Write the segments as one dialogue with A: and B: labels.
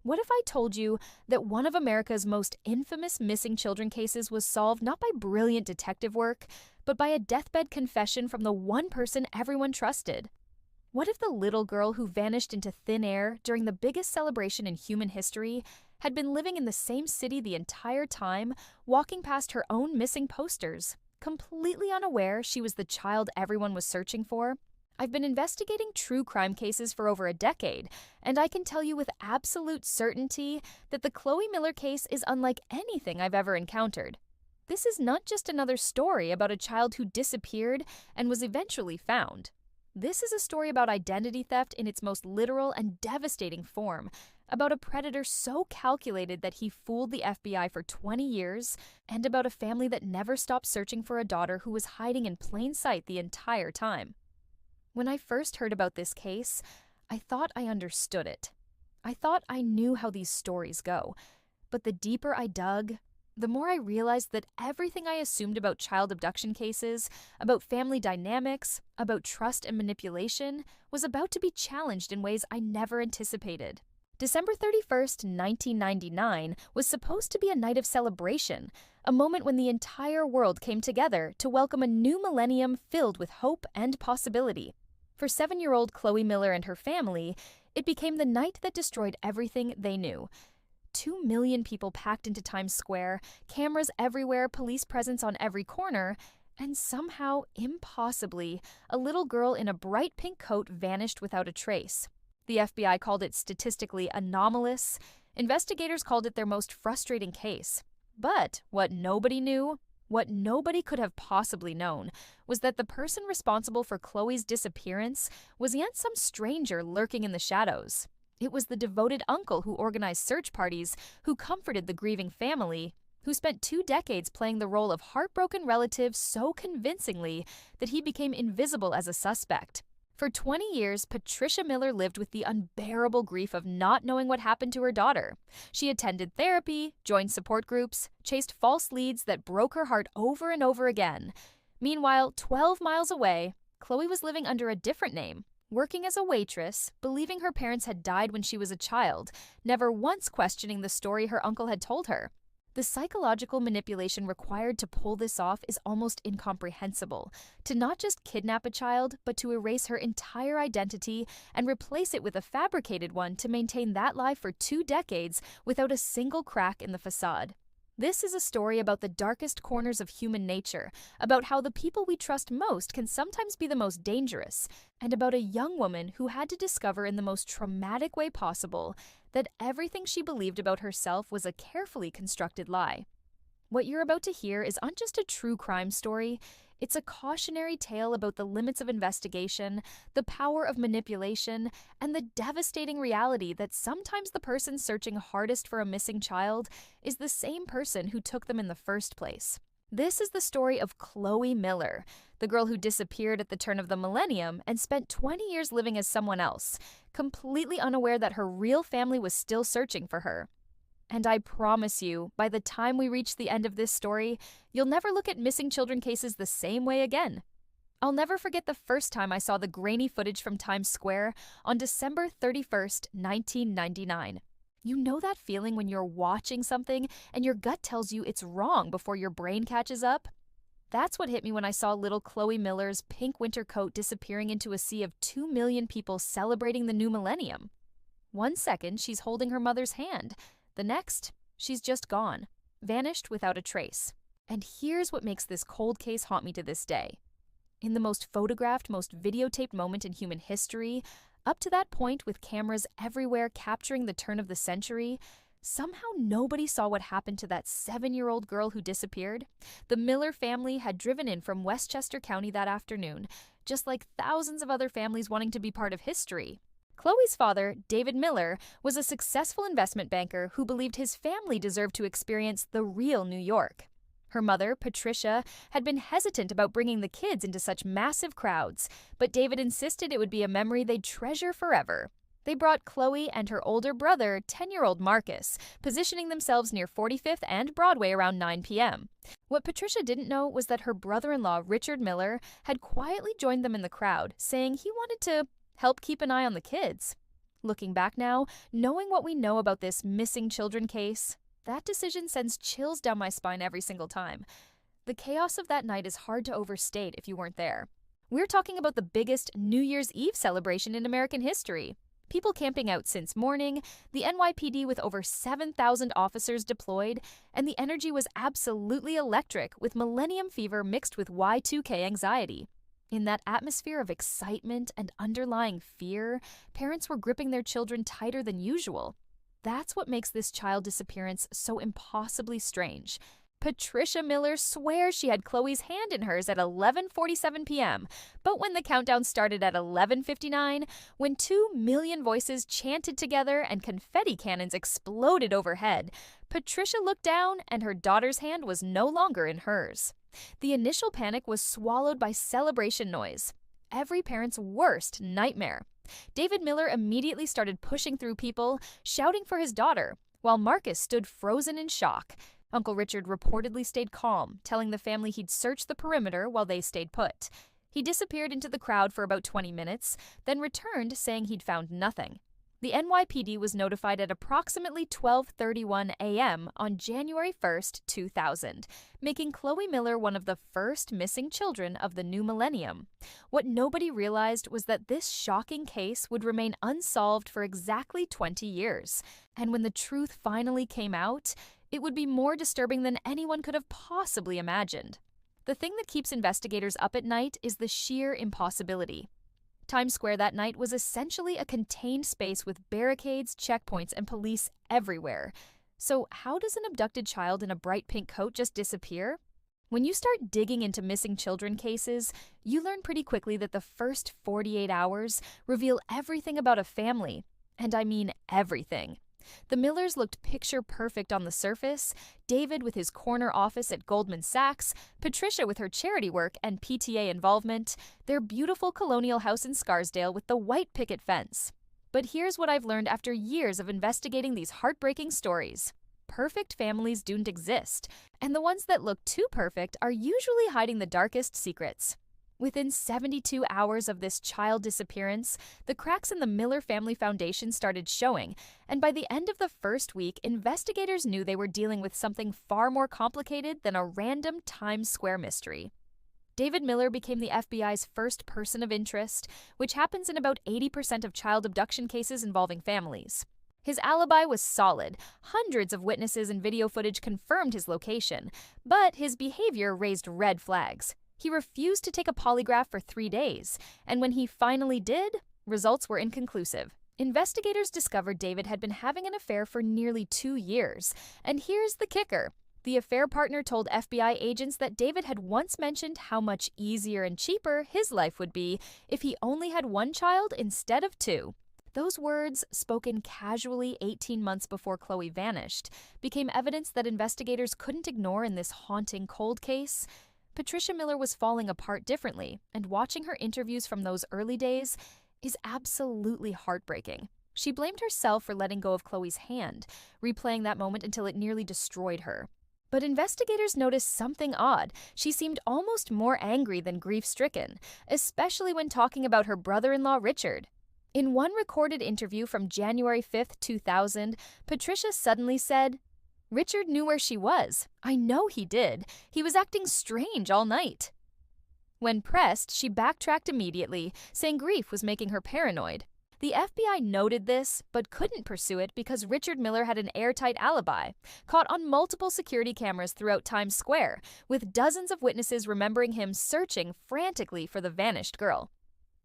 A: What if I told you that one of America's most infamous missing children cases was solved not by brilliant detective work, but by a deathbed confession from the one person everyone trusted? What if the little girl who vanished into thin air during the biggest celebration in human history had been living in the same city the entire time, walking past her own missing posters, completely unaware she was the child everyone was searching for? I've been investigating true crime cases for over a decade, and I can tell you with absolute certainty that the Chloe Miller case is unlike anything I've ever encountered. This is not just another story about a child who disappeared and was eventually found. This is a story about identity theft in its most literal and devastating form, about a predator so calculated that he fooled the FBI for 20 years, and about a family that never stopped searching for a daughter who was hiding in plain sight the entire time. When I first heard about this case, I thought I understood it. I thought I knew how these stories go. But the deeper I dug, the more I realized that everything I assumed about child abduction cases, about family dynamics, about trust and manipulation, was about to be challenged in ways I never anticipated. December 31st, 1999 was supposed to be a night of celebration, a moment when the entire world came together to welcome a new millennium filled with hope and possibility. For 7-year-old Chloe Miller and her family, it became the night that destroyed everything they knew. 2 million people packed into Times Square, cameras everywhere, police presence on every corner, and somehow, impossibly, a little girl in a bright pink coat vanished without a trace. The FBI called it statistically anomalous. Investigators called it their most frustrating case. But what nobody knew, what nobody could have possibly known, was that the person responsible for Chloe's disappearance was yet some stranger lurking in the shadows. It was the devoted uncle who organized search parties, who comforted the grieving family, who spent 2 decades playing the role of heartbroken relative so convincingly that he became invisible as a suspect. For 20 years, Patricia Miller lived with the unbearable grief of not knowing what happened to her daughter. She attended therapy, joined support groups, chased false leads that broke her heart over and over again. Meanwhile, 12 miles away, Chloe was living under a different name, working as a waitress, believing her parents had died when she was a child, never once questioning the story her uncle had told her. The psychological manipulation required to pull this off is almost incomprehensible. To not just kidnap a child, but to erase her entire identity and replace it with a fabricated one to maintain that lie for 2 decades without a single crack in the facade. This is a story about the darkest corners of human nature, about how the people we trust most can sometimes be the most dangerous, and about a young woman who had to discover in the most traumatic way possible that everything she believed about herself was a carefully constructed lie. What you're about to hear is not just a true crime story, it's a cautionary tale about the limits of investigation, the power of manipulation, and the devastating reality that sometimes the person searching hardest for a missing child is the same person who took them in the first place. This is the story of Chloe Miller, the girl who disappeared at the turn of the millennium and spent 20 years living as someone else, completely unaware that her real family was still searching for her. And I promise you, by the time we reach the end of this story, you'll never look at missing children cases the same way again. I'll never forget the first time I saw the grainy footage from Times Square on December 31st, 1999. You know that feeling when you're watching something and your gut tells you it's wrong before your brain catches up? That's what hit me when I saw little Chloe Miller's pink winter coat disappearing into a sea of 2 million people celebrating the new millennium. 1 second, she's holding her mother's hand. The next, she's just gone, vanished without a trace. And here's what makes this cold case haunt me to this day. In the most photographed, most videotaped moment in human history, up to that point with cameras everywhere capturing the turn of the century, somehow nobody saw what happened to that 7-year-old girl who disappeared. The Miller family had driven in from Westchester County that afternoon, just like thousands of other families wanting to be part of history. Chloe's father, David Miller, was a successful investment banker who believed his family deserved to experience the real New York. Her mother, Patricia, had been hesitant about bringing the kids into such massive crowds, but David insisted it would be a memory they'd treasure forever. They brought Chloe and her older brother, 10-year-old Marcus, positioning themselves near 45th and Broadway around 9 p.m. What Patricia didn't know was that her brother-in-law, Richard Miller, had quietly joined them in the crowd, saying he wanted to help keep an eye on the kids. Looking back now, knowing what we know about this missing children case, that decision sends chills down my spine every single time. The chaos of that night is hard to overstate if you weren't there. We're talking about the biggest New Year's Eve celebration in American history. People camping out since morning, the NYPD with over 7,000 officers deployed, and the energy was absolutely electric with millennium fever mixed with Y2K anxiety. In that atmosphere of excitement and underlying fear, parents were gripping their children tighter than usual. That's what makes this child disappearance so impossibly strange. Patricia Miller swears she had Chloe's hand in hers at 11:47 p.m., but when the countdown started at 11:59, when 2 million voices chanted together and confetti cannons exploded overhead, Patricia looked down and her daughter's hand was no longer in hers. The initial panic was swallowed by celebration noise. Every parent's worst nightmare. David Miller immediately started pushing through people, shouting for his daughter, while Marcus stood frozen in shock. Uncle Richard reportedly stayed calm, telling the family he'd searched the perimeter while they stayed put. He disappeared into the crowd for about 20 minutes, then returned saying he'd found nothing. The NYPD was notified at approximately 12:31 a.m. on January 1st, 2000, making Chloe Miller one of the first missing children of the new millennium. What nobody realized was that this shocking case would remain unsolved for exactly 20 years. And when the truth finally came out, it would be more disturbing than anyone could have possibly imagined. The thing that keeps investigators up at night is the sheer impossibility. Times Square that night was essentially a contained space with barricades, checkpoints, and police everywhere. So how does an abducted child in a bright pink coat just disappear? When you start digging into missing children cases, you learn pretty quickly that the first 48 hours reveal everything about a family. And I mean everything. The Millers looked picture perfect on the surface, David with his corner office at Goldman Sachs, Patricia with her charity work and PTA involvement, their beautiful colonial house in Scarsdale with the white picket fence. But here's what I've learned after years of investigating these heartbreaking stories. Perfect families don't exist, and the ones that look too perfect are usually hiding the darkest secrets. Within 72 hours of this child disappearance, the cracks in the Miller family foundation started showing, and by the end of the first week, investigators knew they were dealing with something far more complicated than a random Times Square mystery. David Miller became the FBI's first person of interest, which happens in about 80% of child abduction cases involving families. His alibi was solid. Hundreds of witnesses and video footage confirmed his location, but his behavior raised red flags. He refused to take a polygraph for 3 days, and when he finally did, results were inconclusive. Investigators discovered David had been having an affair for nearly 2 years, and here's the kicker. The affair partner told FBI agents that David had once mentioned how much easier and cheaper his life would be if he only had one child instead of 2. Those words, spoken casually 18 months before Chloe vanished, became evidence that investigators couldn't ignore in this haunting cold case. Patricia Miller was falling apart differently, and watching her interviews from those early days is absolutely heartbreaking. She blamed herself for letting go of Chloe's hand, replaying that moment until it nearly destroyed her. But investigators noticed something odd. She seemed almost more angry than grief-stricken, especially when talking about her brother-in-law Richard. In one recorded interview from January 5th, 2000, Patricia suddenly said, "Richard knew where she was. I know he did. He was acting strange all night." When pressed, she backtracked immediately, saying grief was making her paranoid. The FBI noted this, but couldn't pursue it because Richard Miller had an airtight alibi, caught on multiple security cameras throughout Times Square, with dozens of witnesses remembering him searching frantically for the vanished girl.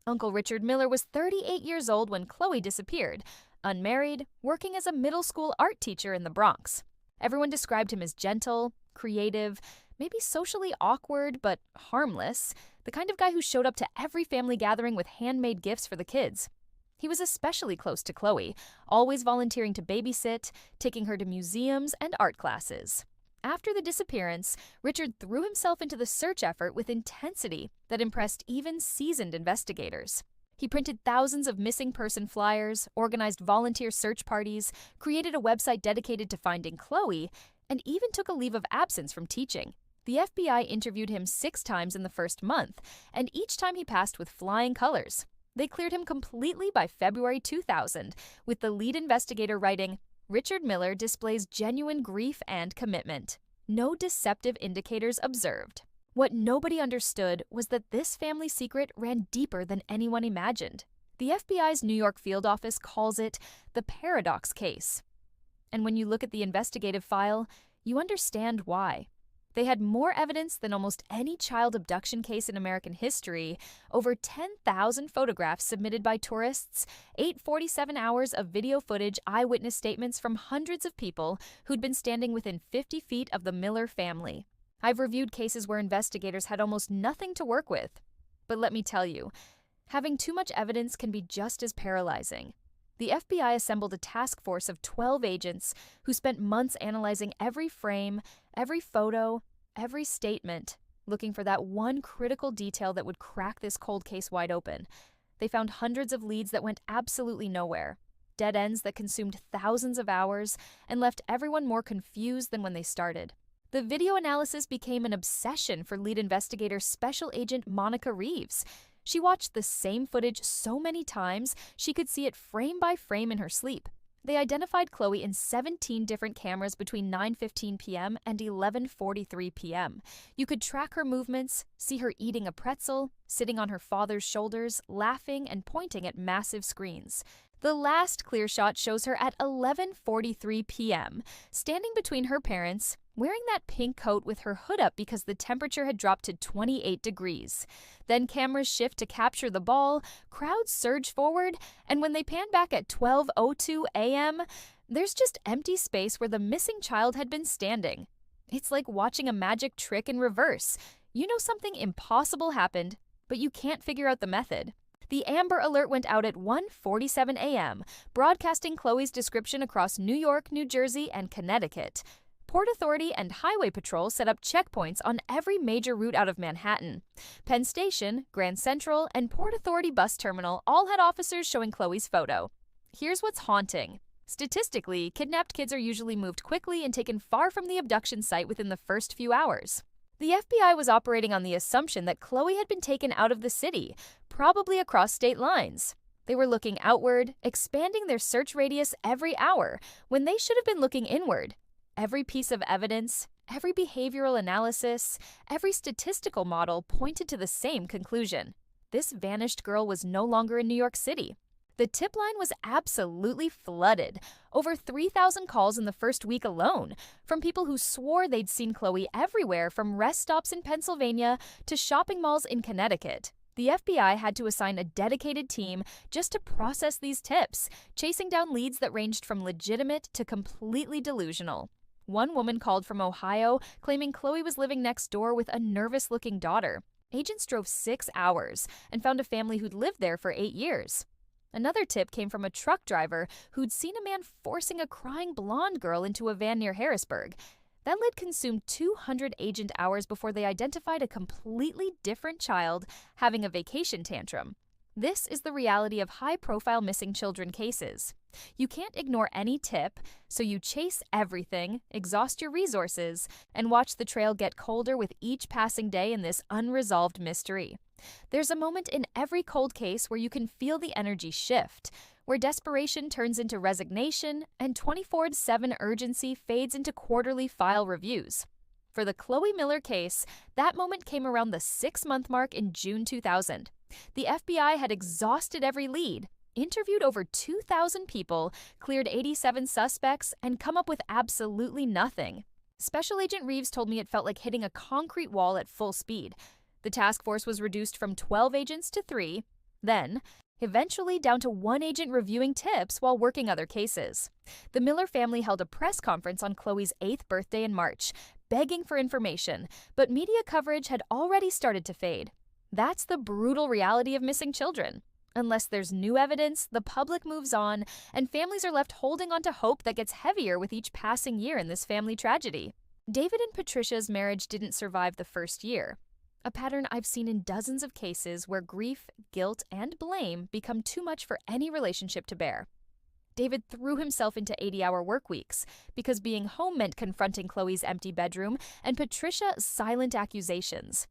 A: Uncle Richard Miller was 38 years old when Chloe disappeared, unmarried, working as a middle school art teacher in the Bronx. Everyone described him as gentle, creative, maybe socially awkward, but harmless, the kind of guy who showed up to every family gathering with handmade gifts for the kids. He was especially close to Chloe, always volunteering to babysit, taking her to museums and art classes. After the disappearance, Richard threw himself into the search effort with intensity that impressed even seasoned investigators. He printed thousands of missing person flyers, organized volunteer search parties, created a website dedicated to finding Chloe, and even took a leave of absence from teaching. The FBI interviewed him 6 times in the first month, and each time he passed with flying colors. They cleared him completely by February 2000, with the lead investigator writing, "Richard Miller displays genuine grief and commitment. No deceptive indicators observed." What nobody understood was that this family secret ran deeper than anyone imagined. The FBI's New York field office calls it the paradox case. And when you look at the investigative file, you understand why. They had more evidence than almost any child abduction case in American history, over 10,000 photographs submitted by tourists, 847 hours of video footage, eyewitness statements from hundreds of people who'd been standing within 50 feet of the Miller family. I've reviewed cases where investigators had almost nothing to work with. But let me tell you, having too much evidence can be just as paralyzing. The FBI assembled a task force of 12 agents who spent months analyzing every frame, every photo, every statement, looking for that one critical detail that would crack this cold case wide open. They found hundreds of leads that went absolutely nowhere, dead ends that consumed thousands of hours and left everyone more confused than when they started. The video analysis became an obsession for lead investigator Special Agent Monica Reeves. She watched the same footage so many times she could see it frame by frame in her sleep. They identified Chloe in 17 different cameras between 9:15 p.m. and 11:43 p.m. You could track her movements, see her eating a pretzel, sitting on her father's shoulders, laughing and pointing at massive screens. The last clear shot shows her at 11:43 p.m., standing between her parents, wearing that pink coat with her hood up because the temperature had dropped to 28 degrees. Then cameras shift to capture the ball, crowds surge forward, and when they pan back at 12:02 a.m., there's just empty space where the missing child had been standing. It's like watching a magic trick in reverse. You know something impossible happened, but you can't figure out the method. The Amber Alert went out at 1:47 a.m., broadcasting Chloe's description across New York, New Jersey, and Connecticut. Port Authority and Highway Patrol set up checkpoints on every major route out of Manhattan. Penn Station, Grand Central, and Port Authority bus terminal all had officers showing Chloe's photo. Here's what's haunting. Statistically, kidnapped kids are usually moved quickly and taken far from the abduction site within the first few hours. The FBI was operating on the assumption that Chloe had been taken out of the city, probably across state lines. They were looking outward, expanding their search radius every hour, when they should have been looking inward. Every piece of evidence, every behavioral analysis, every statistical model pointed to the same conclusion. This vanished girl was no longer in New York City. The tip line was absolutely flooded. Over 3,000 calls in the first week alone, from people who swore they'd seen Chloe everywhere from rest stops in Pennsylvania to shopping malls in Connecticut. The FBI had to assign a dedicated team just to process these tips, chasing down leads that ranged from legitimate to completely delusional. One woman called from Ohio, claiming Chloe was living next door with a nervous-looking daughter. Agents drove 6 hours and found a family who'd lived there for 8 years. Another tip came from a truck driver who'd seen a man forcing a crying blonde girl into a van near Harrisburg. That lead consumed 200 agent hours before they identified a completely different child having a vacation tantrum. This is the reality of high-profile missing children cases. You can't ignore any tip, so you chase everything, exhaust your resources, and watch the trail get colder with each passing day in this unresolved mystery. There's a moment in every cold case where you can feel the energy shift, where desperation turns into resignation and 24/7 urgency fades into quarterly file reviews. For the Chloe Miller case, that moment came around the 6-month mark in June 2000. The FBI had exhausted every lead, interviewed over 2,000 people, cleared 87 suspects, and come up with absolutely nothing. Special Agent Reeves told me it felt like hitting a concrete wall at full speed. The task force was reduced from 12 agents to 3, then eventually down to 1 agent reviewing tips while working other cases. The Miller family held a press conference on Chloe's 8th birthday in March, begging for information, but media coverage had already started to fade. That's the brutal reality of missing children. Unless there's new evidence, the public moves on, and families are left holding on to hope that gets heavier with each passing year in this family tragedy. David and Patricia's marriage didn't survive the first year, a pattern I've seen in dozens of cases where grief, guilt, and blame become too much for any relationship to bear. David threw himself into 80-hour work weeks because being home meant confronting Chloe's empty bedroom and Patricia's silent accusations.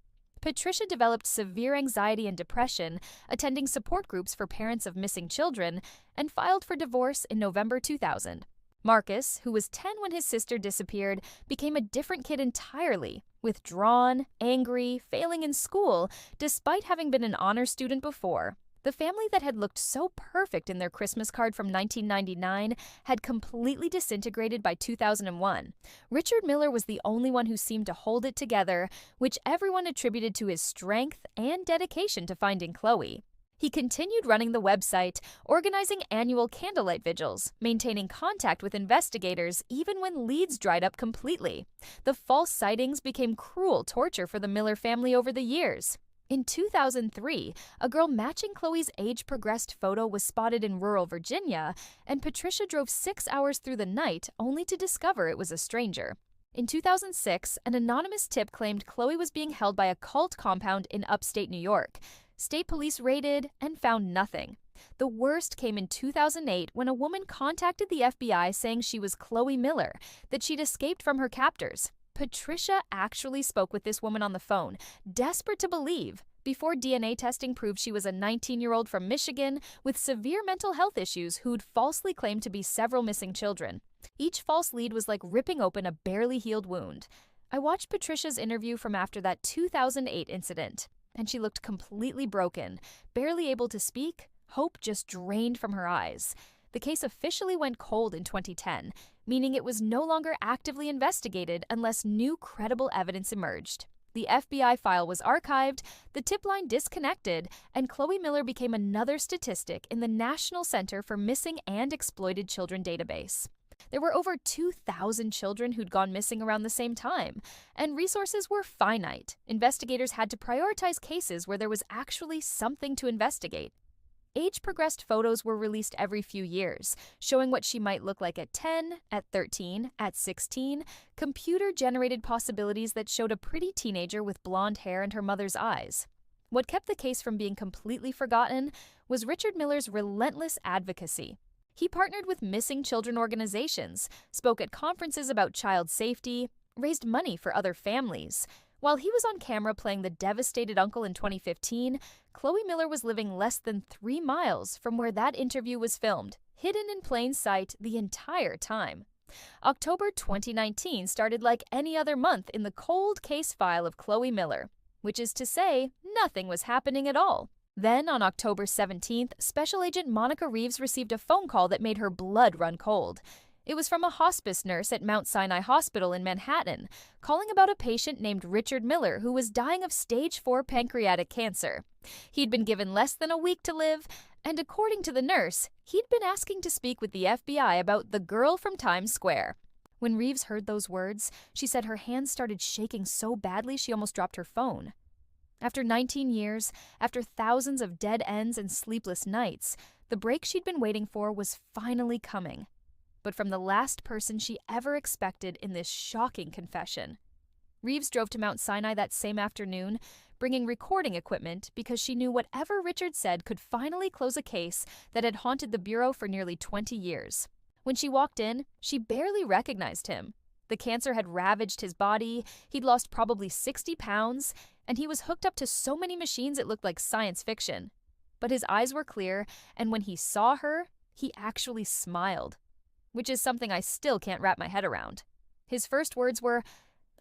A: Patricia developed severe anxiety and depression, attending support groups for parents of missing children, and filed for divorce in November 2000. Marcus, who was 10 when his sister disappeared, became a different kid entirely, withdrawn, angry, failing in school, despite having been an honor student before. The family that had looked so perfect in their Christmas card from 1999 had completely disintegrated by 2001. Richard Miller was the only one who seemed to hold it together, which everyone attributed to his strength and dedication to finding Chloe. He continued running the website, organizing annual candlelight vigils, maintaining contact with investigators even when leads dried up completely. The false sightings became cruel torture for the Miller family over the years. In 2003, a girl matching Chloe's age-progressed photo was spotted in rural Virginia, and Patricia drove 6 hours through the night only to discover it was a stranger. In 2006, an anonymous tip claimed Chloe was being held by a cult compound in upstate New York. State police raided and found nothing. The worst came in 2008 when a woman contacted the FBI saying she was Chloe Miller, that she'd escaped from her captors. Patricia actually spoke with this woman on the phone, desperate to believe, before DNA testing proved she was a 19-year-old from Michigan with severe mental health issues who'd falsely claimed to be several missing children. Each false lead was like ripping open a barely healed wound. I watched Patricia's interview from after that 2008 incident, and she looked completely broken, barely able to speak, hope just drained from her eyes. The case officially went cold in 2010, meaning it was no longer actively investigated unless new credible evidence emerged. The FBI file was archived, the tip line disconnected, and Chloe Miller became another statistic in the National Center for Missing and Exploited Children database. There were over 2,000 children who'd gone missing around the same time, and resources were finite. Investigators had to prioritize cases where there was actually something to investigate. Age-progressed photos were released every few years, showing what she might look like at 10, at 13, at 16, computer-generated possibilities that showed a pretty teenager with blonde hair and her mother's eyes. What kept the case from being completely forgotten was Richard Miller's relentless advocacy. He partnered with missing children organizations, spoke at conferences about child safety, raised money for other families. While he was on camera playing the devastated uncle in 2015, Chloe Miller was living less than 3 miles from where that interview was filmed, hidden in plain sight the entire time. October 2019 started like any other month in the cold case file of Chloe Miller, which is to say, nothing was happening at all. Then, on October 17th, Special Agent Monica Reeves received a phone call that made her blood run cold. It was from a hospice nurse at Mount Sinai Hospital in Manhattan, calling about a patient named Richard Miller who was dying of stage 4 pancreatic cancer. He'd been given less than a week to live, and according to the nurse, he'd been asking to speak with the FBI about the girl from Times Square. When Reeves heard those words, she said her hands started shaking so badly she almost dropped her phone. After 19 years, after thousands of dead ends and sleepless nights, the break she'd been waiting for was finally coming. But from the last person she ever expected in this shocking confession. Reeves drove to Mount Sinai that same afternoon, bringing recording equipment because she knew whatever Richard said could finally close a case that had haunted the Bureau for nearly 20 years. When she walked in, she barely recognized him. The cancer had ravaged his body, he'd lost probably 60 pounds, and he was hooked up to so many machines it looked like science fiction. But his eyes were clear, and when he saw her, he actually smiled, which is something I still can't wrap my head around. His first words were,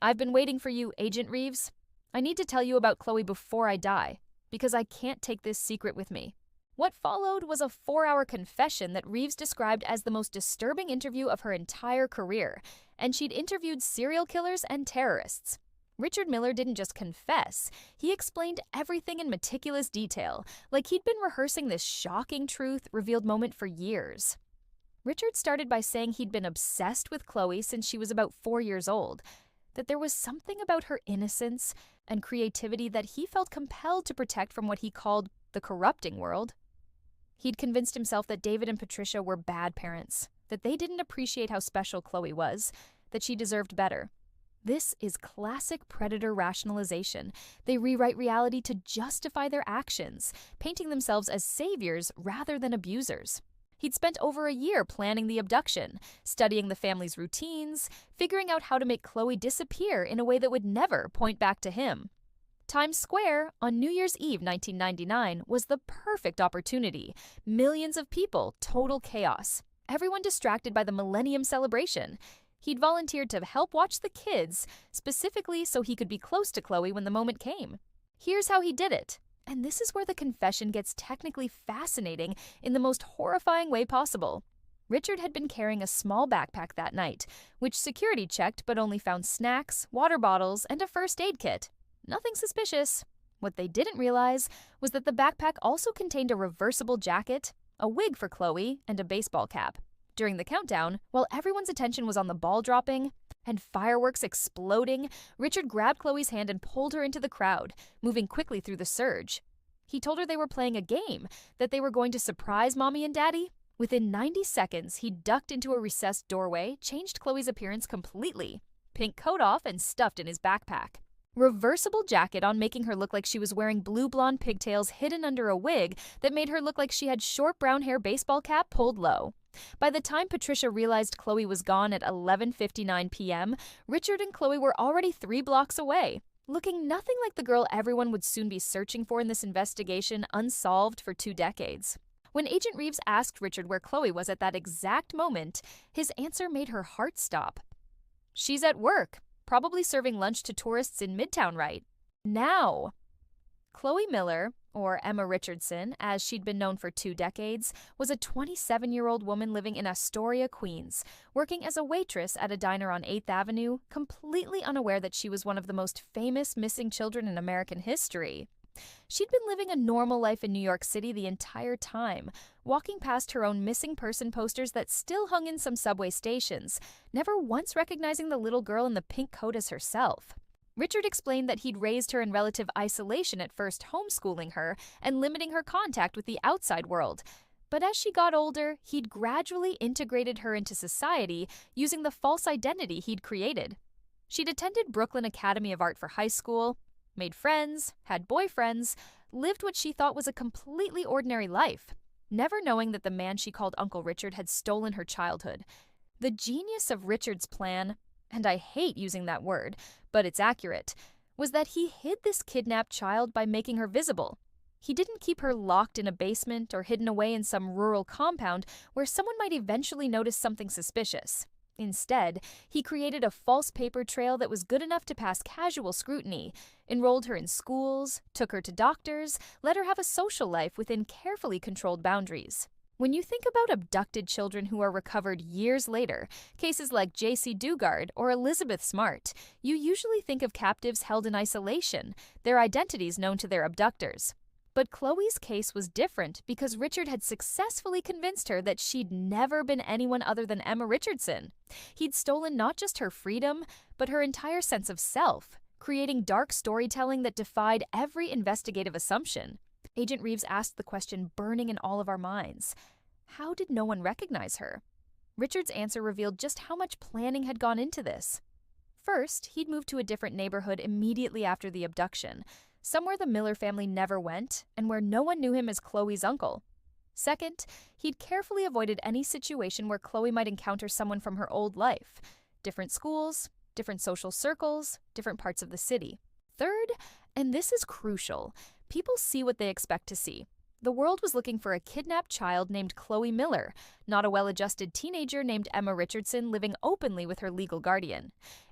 A: "I've been waiting for you, Agent Reeves. I need to tell you about Chloe before I die, because I can't take this secret with me." What followed was a 4-hour confession that Reeves described as the most disturbing interview of her entire career, and she'd interviewed serial killers and terrorists. Richard Miller didn't just confess, he explained everything in meticulous detail, like he'd been rehearsing this shocking truth revealed moment for years. Richard started by saying he'd been obsessed with Chloe since she was about 4 years old, that there was something about her innocence and creativity that he felt compelled to protect from what he called the corrupting world. He'd convinced himself that David and Patricia were bad parents, that they didn't appreciate how special Chloe was, that she deserved better. This is classic predator rationalization. They rewrite reality to justify their actions, painting themselves as saviors rather than abusers. He'd spent over a year planning the abduction, studying the family's routines, figuring out how to make Chloe disappear in a way that would never point back to him. Times Square, on New Year's Eve 1999, was the perfect opportunity. Millions of people, total chaos. Everyone distracted by the Millennium celebration. He'd volunteered to help watch the kids, specifically so he could be close to Chloe when the moment came. Here's how he did it. And this is where the confession gets technically fascinating in the most horrifying way possible. Richard had been carrying a small backpack that night, which security checked but only found snacks, water bottles, and a first aid kit. Nothing suspicious. What they didn't realize was that the backpack also contained a reversible jacket, a wig for Chloe, and a baseball cap. During the countdown, while everyone's attention was on the ball dropping and fireworks exploding, Richard grabbed Chloe's hand and pulled her into the crowd, moving quickly through the surge. He told her they were playing a game, that they were going to surprise Mommy and Daddy. Within 90 seconds, he ducked into a recessed doorway, changed Chloe's appearance completely, pink coat off and stuffed in his backpack. Reversible jacket on, making her look like she was wearing blue blonde pigtails hidden under a wig that made her look like she had short brown hair, baseball cap pulled low. By the time Patricia realized Chloe was gone at 11:59 p.m., Richard and Chloe were already 3 blocks away, looking nothing like the girl everyone would soon be searching for in this investigation unsolved for 2 decades. When Agent Reeves asked Richard where Chloe was at that exact moment, his answer made her heart stop. "She's at work, probably serving lunch to tourists in Midtown right now." Chloe Miller, or Emma Richardson, as she'd been known for 2 decades, was a 27-year-old woman living in Astoria, Queens, working as a waitress at a diner on 8th Avenue, completely unaware that she was one of the most famous missing children in American history. She'd been living a normal life in New York City the entire time, walking past her own missing person posters that still hung in some subway stations, never once recognizing the little girl in the pink coat as herself. Richard explained that he'd raised her in relative isolation at first, homeschooling her and limiting her contact with the outside world. But as she got older, he'd gradually integrated her into society using the false identity he'd created. She'd attended Brooklyn Academy of Art for high school, made friends, had boyfriends, lived what she thought was a completely ordinary life, never knowing that the man she called Uncle Richard had stolen her childhood. The genius of Richard's plan, and I hate using that word, but it's accurate, was that he hid this kidnapped child by making her visible. He didn't keep her locked in a basement or hidden away in some rural compound where someone might eventually notice something suspicious. Instead, he created a false paper trail that was good enough to pass casual scrutiny, enrolled her in schools, took her to doctors, let her have a social life within carefully controlled boundaries. When you think about abducted children who are recovered years later, cases like J.C. Dugard or Elizabeth Smart, you usually think of captives held in isolation, their identities known to their abductors. But Chloe's case was different because Richard had successfully convinced her that she'd never been anyone other than Emma Richardson. He'd stolen not just her freedom, but her entire sense of self, creating dark storytelling that defied every investigative assumption. Agent Reeves asked the question burning in all of our minds. How did no one recognize her? Richard's answer revealed just how much planning had gone into this. First, he'd moved to a different neighborhood immediately after the abduction, somewhere the Miller family never went and where no one knew him as Chloe's uncle. Second, he'd carefully avoided any situation where Chloe might encounter someone from her old life. Different schools, different social circles, different parts of the city. Third, and this is crucial, people see what they expect to see. The world was looking for a kidnapped child named Chloe Miller, not a well-adjusted teenager named Emma Richardson living openly with her legal guardian.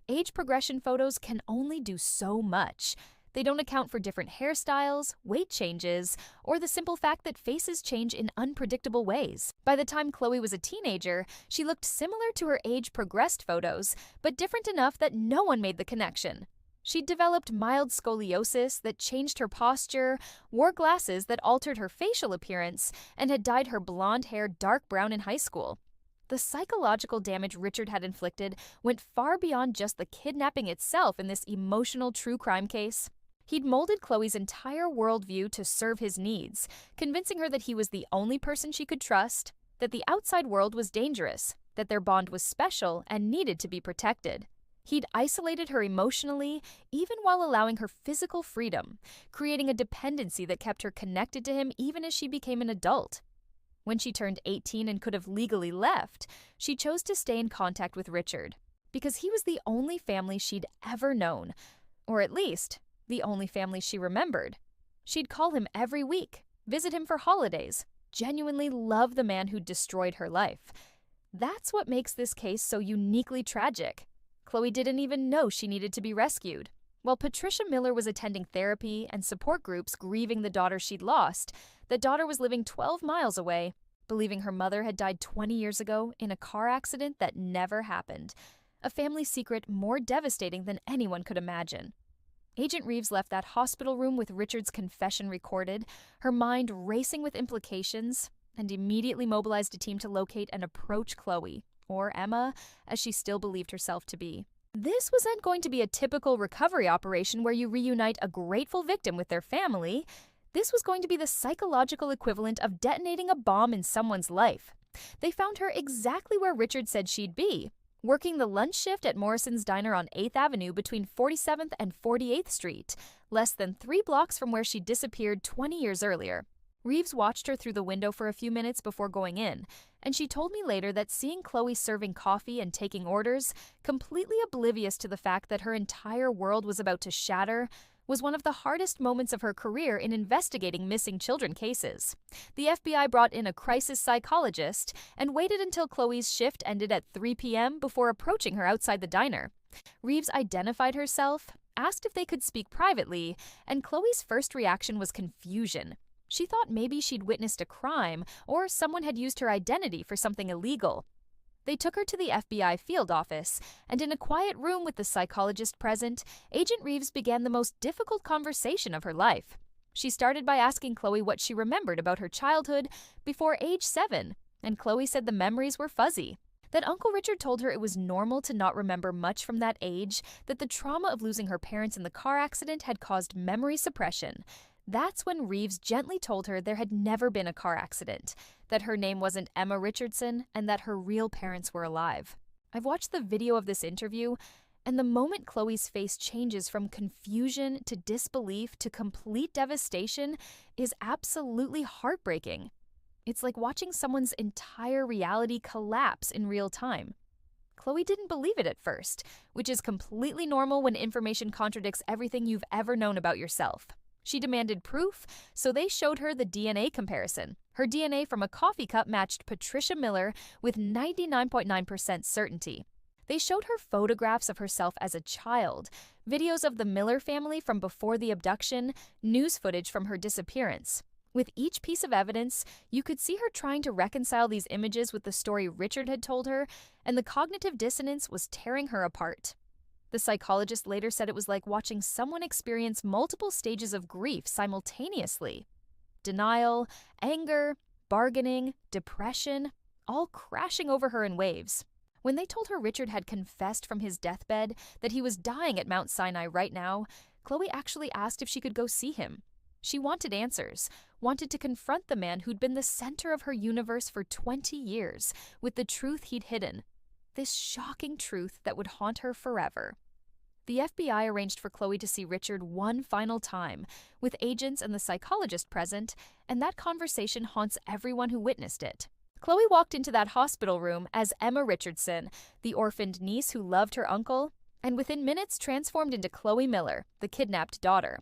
A: Age progression photos can only do so much. They don't account for different hairstyles, weight changes, or the simple fact that faces change in unpredictable ways. By the time Chloe was a teenager, she looked similar to her age-progressed photos, but different enough that no one made the connection. She'd developed mild scoliosis that changed her posture, wore glasses that altered her facial appearance, and had dyed her blonde hair dark brown in high school. The psychological damage Richard had inflicted went far beyond just the kidnapping itself in this emotional true crime case. He'd molded Chloe's entire worldview to serve his needs, convincing her that he was the only person she could trust, that the outside world was dangerous, that their bond was special and needed to be protected. He'd isolated her emotionally, even while allowing her physical freedom, creating a dependency that kept her connected to him even as she became an adult. When she turned 18 and could have legally left, she chose to stay in contact with Richard, because he was the only family she'd ever known, or at least, the only family she remembered. She'd call him every week, visit him for holidays, genuinely love the man who'd destroyed her life. That's what makes this case so uniquely tragic. Chloe didn't even know she needed to be rescued. While Patricia Miller was attending therapy and support groups grieving the daughter she'd lost, that daughter was living 12 miles away, believing her mother had died 20 years ago in a car accident that never happened. A family secret more devastating than anyone could imagine. Agent Reeves left that hospital room with Richard's confession recorded, her mind racing with implications, and immediately mobilized a team to locate and approach Chloe, or Emma, as she still believed herself to be. This wasn't going to be a typical recovery operation where you reunite a grateful victim with their family. This was going to be the psychological equivalent of detonating a bomb in someone's life. They found her exactly where Richard said she'd be, working the lunch shift at Morrison's Diner on 8th Avenue between 47th and 48th Street, less than 3 blocks from where she disappeared 20 years earlier. Reeves watched her through the window for a few minutes before going in, and she told me later that seeing Chloe serving coffee and taking orders, completely oblivious to the fact that her entire world was about to shatter, was one of the hardest moments of her career in investigating missing children cases. The FBI brought in a crisis psychologist and waited until Chloe's shift ended at 3 p.m. before approaching her outside the diner. Reeves identified herself, asked if they could speak privately, and Chloe's first reaction was confusion. She thought maybe she'd witnessed a crime or someone had used her identity for something illegal. They took her to the FBI field office, and in a quiet room with the psychologist present, Agent Reeves began the most difficult conversation of her life. She started by asking Chloe what she remembered about her childhood before age 7, and Chloe said the memories were fuzzy. That Uncle Richard told her it was normal to not remember much from that age, that the trauma of losing her parents in the car accident had caused memory suppression. That's when Reeves gently told her there had never been a car accident, that her name wasn't Emma Richardson, and that her real parents were alive. I've watched the video of this interview, and the moment Chloe's face changes from confusion to disbelief to complete devastation is absolutely heartbreaking. It's like watching someone's entire reality collapse in real time. Chloe didn't believe it at first, which is completely normal when information contradicts everything you've ever known about yourself. She demanded proof, so they showed her the DNA comparison. Her DNA from a coffee cup matched Patricia Miller with 99.9% certainty. They showed her photographs of herself as a child, videos of the Miller family from before the abduction, news footage from her disappearance. With each piece of evidence, you could see her trying to reconcile these images with the story Richard had told her, and the cognitive dissonance was tearing her apart. The psychologist later said it was like watching someone experience multiple stages of grief simultaneously. Denial, anger, bargaining, depression, all crashing over her in waves. When they told her Richard had confessed from his deathbed that he was dying at Mount Sinai right now, Chloe actually asked if she could go see him. She wanted answers, wanted to confront the man who'd been the center of her universe for 20 years with the truth he'd hidden. This shocking truth that would haunt her forever. The FBI arranged for Chloe to see Richard one final time, with agents and the psychologist present, and that conversation haunts everyone who witnessed it. Chloe walked into that hospital room as Emma Richardson, the orphaned niece who loved her uncle, and within minutes transformed into Chloe Miller, the kidnapped daughter.